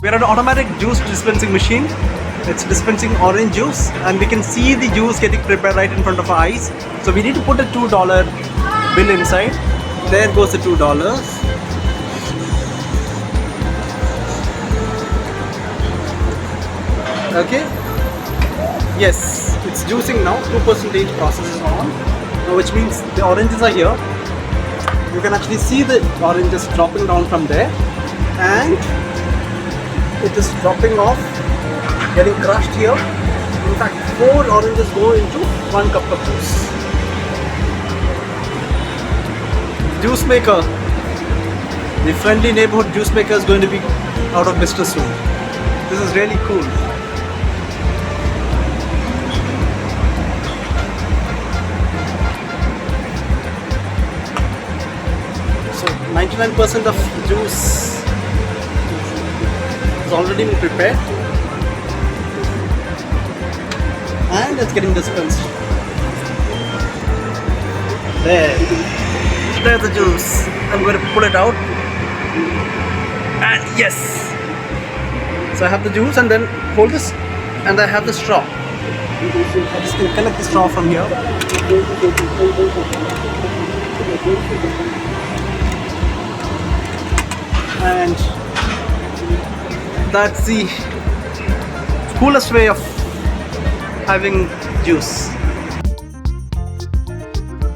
We're at an automatic juice dispensing machine. It's dispensing orange juice and we can see the juice getting prepared right in front of our eyes. So we need to put a $2 bill inside. There goes the $2. Okay. Yes, it's juicing now. 2% process is on. Now, which means the oranges are here. You can actually see the oranges dropping down from there. And it is dropping off, getting crushed here. In fact, 4 oranges go into 1 cup of juice. Juice maker, the friendly neighborhood juice maker is going to be out of business soon. This is really cool. So 99% of juice is already been prepared and it's getting dispensed. There's the juice. I'm going to pull it out and yes, so I have the juice and then hold this and I have the straw. I just can collect the straw from here. And that's the coolest way of having juice.